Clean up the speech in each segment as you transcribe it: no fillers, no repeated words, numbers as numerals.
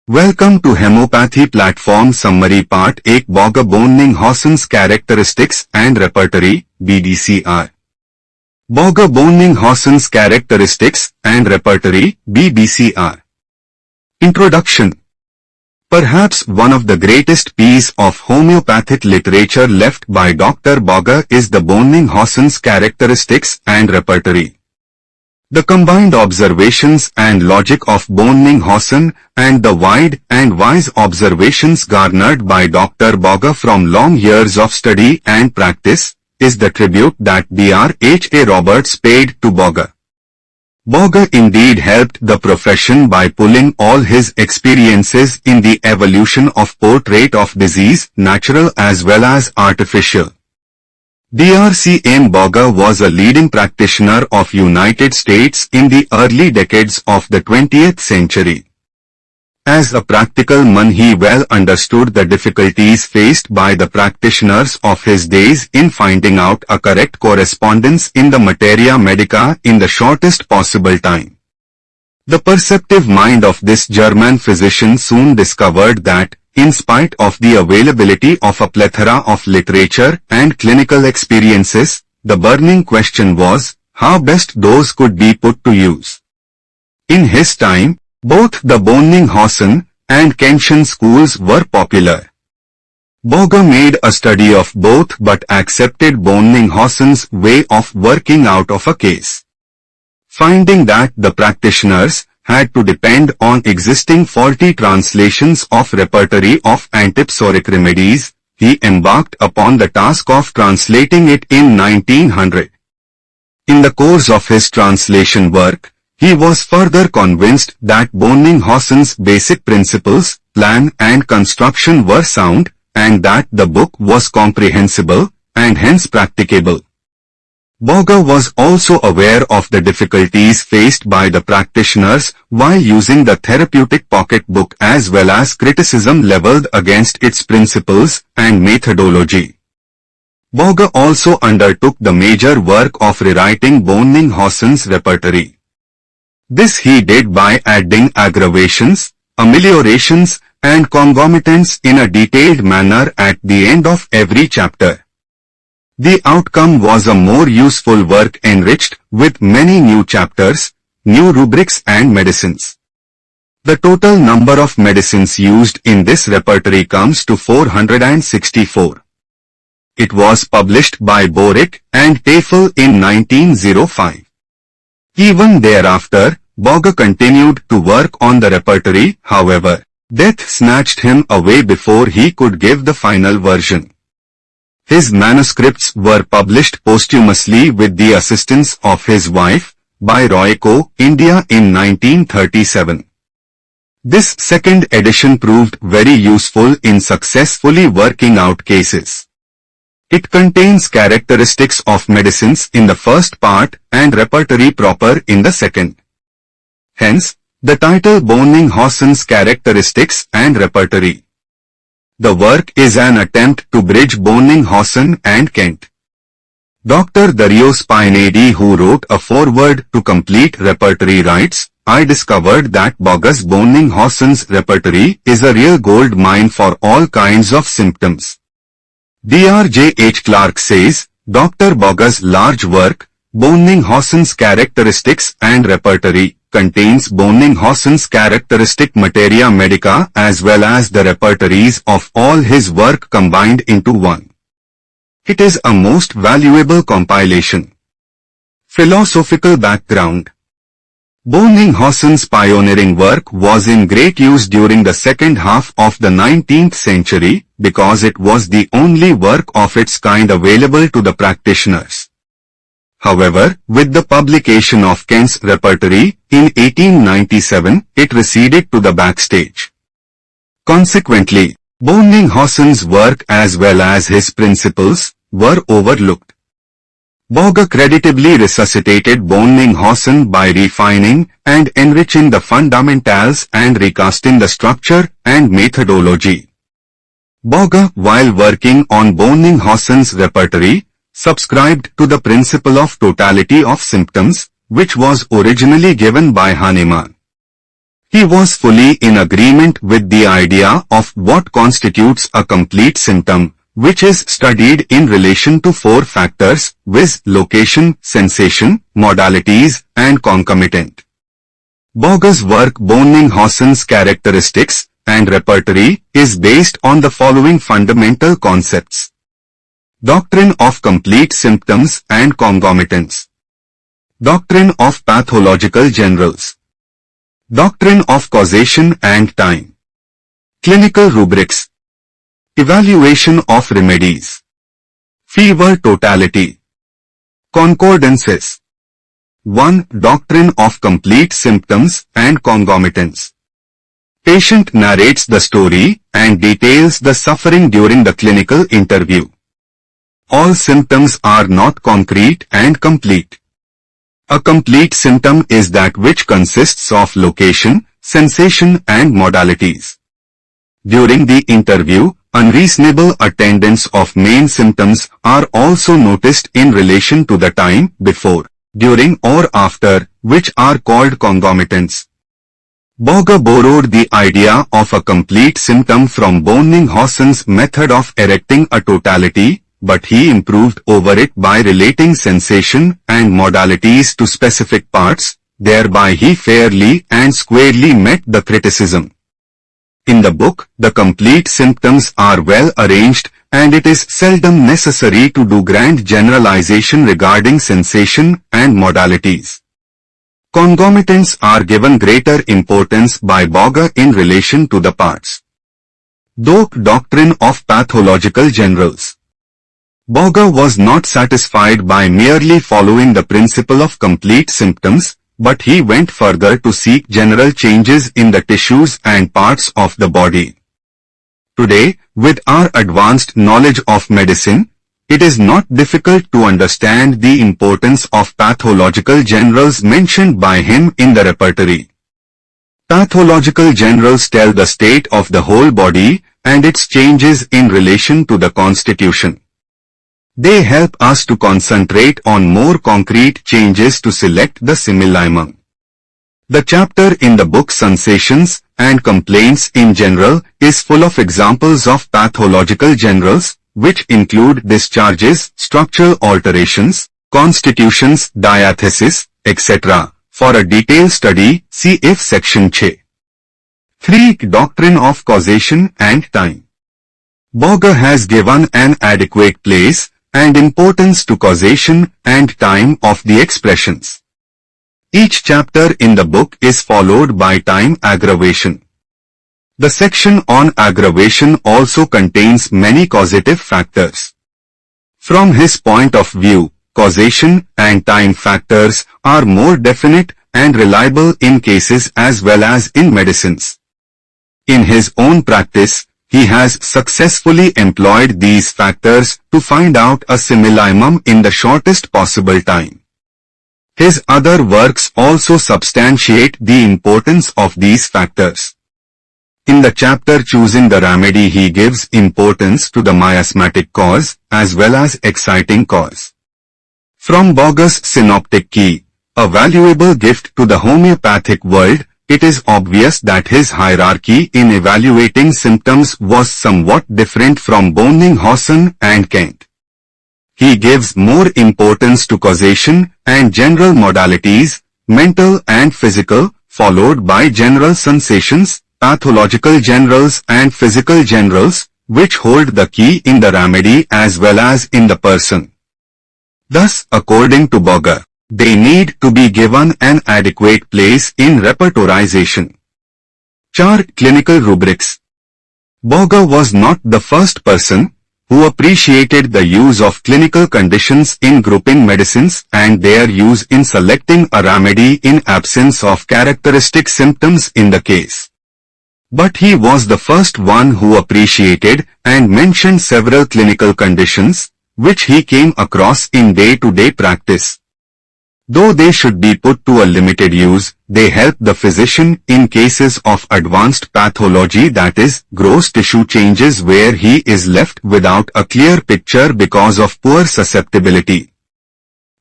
Welcome to Homeopathy Platform Summary Part 1 Boenninghausen's Characteristics and Repertory, BDCR. Boenninghausen's Characteristics and Repertory, BDCR. Introduction. Perhaps one of the greatest piece of homeopathic literature left by Dr. Boga is the Boenninghausen's Characteristics and Repertory. The combined observations and logic of Boenninghausen and the wide and wise observations garnered by Dr. Boga from long years of study and practice is the tribute that Dr. H.A. Roberts paid to Boga. Boga indeed helped the profession by pulling all his experiences in the evolution of portrait of disease, natural as well as artificial. Dr. C. M. Boga was a leading practitioner of United States in the early decades of the 20th century. As a practical man, he well understood the difficulties faced by the practitioners of his days in finding out a correct correspondence in the materia medica in the shortest possible time. The perceptive mind of this German physician soon discovered that, in spite of the availability of a plethora of literature and clinical experiences, the burning question was, how best those could be put to use. In his time, both the Boenninghausen and Kentian schools were popular. Boga made a study of both but accepted Boenninghausen's way of working out of a case. Finding that the practitioners had to depend on existing faulty translations of repertory of antipsoric remedies, he embarked upon the task of translating it in 1900. In the course of his translation work, he was further convinced that Boenninghausen's basic principles, plan and construction were sound, and that the book was comprehensible, and hence practicable. Boga was also aware of the difficulties faced by the practitioners while using the therapeutic pocketbook as well as criticism leveled against its principles and methodology. Boga also undertook the major work of rewriting Boenninghausen's repertory. This he did by adding aggravations, ameliorations, and concomitants in a detailed manner at the end of every chapter. The outcome was a more useful work enriched with many new chapters, new rubrics and medicines. The total number of medicines used in this repertory comes to 464. It was published by Borick and Tafel in 1905. Even thereafter, Boga continued to work on the repertory, however, death snatched him away before he could give the final version. His manuscripts were published posthumously with the assistance of his wife, by Royco, India in 1937. This second edition proved very useful in successfully working out cases. It contains characteristics of medicines in the first part and repertory proper in the second. Hence, the title Boenninghausen's Characteristics and Repertory. The work is an attempt to bridge Boenninghausen and Kent. Dr. Dario Spinedi, who wrote a foreword to complete repertory, writes, I discovered that Boga's Boenninghausen's repertory is a real gold mine for all kinds of symptoms. Dr. J. H. Clark says, Dr. Boga's large work, Boenninghausen's Characteristics and Repertory, contains Boenninghausen's characteristic materia medica as well as the repertories of all his work combined into one. It is a most valuable compilation. Philosophical background. Boenninghausen's pioneering work was in great use during the second half of the 19th century because it was the only work of its kind available to the practitioners. However, with the publication of Kent's repertory in 1897, it receded to the backstage. Consequently, Boenninghausen's work as well as his principles were overlooked. Boga creditably resuscitated Boenninghausen by refining and enriching the fundamentals and recasting the structure and methodology. Boga, while working on Boenninghausen's repertory, subscribed to the principle of totality of symptoms, which was originally given by Hahnemann. He was fully in agreement with the idea of what constitutes a complete symptom, which is studied in relation to four factors, viz. Location, sensation, modalities, and concomitant. Boger's work Boenninghausen's characteristics and repertory is based on the following fundamental concepts. Doctrine of complete symptoms and concomitants. Doctrine of pathological generals. Doctrine of causation and time. Clinical rubrics. Evaluation of remedies. Fever totality. Concordances. 1. Doctrine of complete symptoms and concomitants. Patient narrates the story and details the suffering during the clinical interview. All symptoms are not concrete and complete. A complete symptom is that which consists of location, sensation and modalities. During the interview, unreasonable attendance of main symptoms are also noticed in relation to the time before, during or after, which are called concomitants. Boger borrowed the idea of a complete symptom from Boenninghausen's method of erecting a totality, but he improved over it by relating sensation and modalities to specific parts, thereby he fairly and squarely met the criticism. In the book, the complete symptoms are well arranged, and it is seldom necessary to do grand generalization regarding sensation and modalities. Concomitants are given greater importance by Boger in relation to the parts. Doctrine of pathological generals. Boger was not satisfied by merely following the principle of complete symptoms, but he went further to seek general changes in the tissues and parts of the body. Today, with our advanced knowledge of medicine, it is not difficult to understand the importance of pathological generals mentioned by him in the repertory. Pathological generals tell the state of the whole body and its changes in relation to the constitution. They help us to concentrate on more concrete changes to select the simillimum. The chapter in the book Sensations and Complaints in General is full of examples of pathological generals, which include discharges, structural alterations, constitutions, diathesis, etc. For a detailed study, see if section 6. 3. Doctrine of causation and time. Boger has given an adequate place and importance to causation and time of the expressions. Each chapter in the book is followed by time aggravation. The section on aggravation also contains many causative factors. From his point of view, causation and time factors are more definite and reliable in cases as well as in medicines. In his own practice, he has successfully employed these factors to find out a simillimum in the shortest possible time. His other works also substantiate the importance of these factors. In the chapter Choosing the Remedy, he gives importance to the miasmatic cause as well as exciting cause. From Boger's synoptic key, a valuable gift to the homeopathic world, it is obvious that his hierarchy in evaluating symptoms was somewhat different from Boenninghausen and Kent. He gives more importance to causation and general modalities, mental and physical, followed by general sensations, pathological generals and physical generals, which hold the key in the remedy as well as in the person. Thus, according to Boger, they need to be given an adequate place in repertorization. 4. Clinical rubrics. Boger was not the first person who appreciated the use of clinical conditions in grouping medicines and their use in selecting a remedy in absence of characteristic symptoms in the case. But he was the first one who appreciated and mentioned several clinical conditions, which he came across in day-to-day practice. Though they should be put to a limited use, they help the physician in cases of advanced pathology, that is, gross tissue changes where he is left without a clear picture because of poor susceptibility.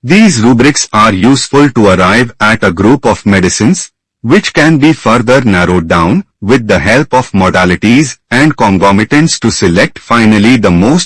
These rubrics are useful to arrive at a group of medicines, which can be further narrowed down with the help of modalities and concomitants to select finally the most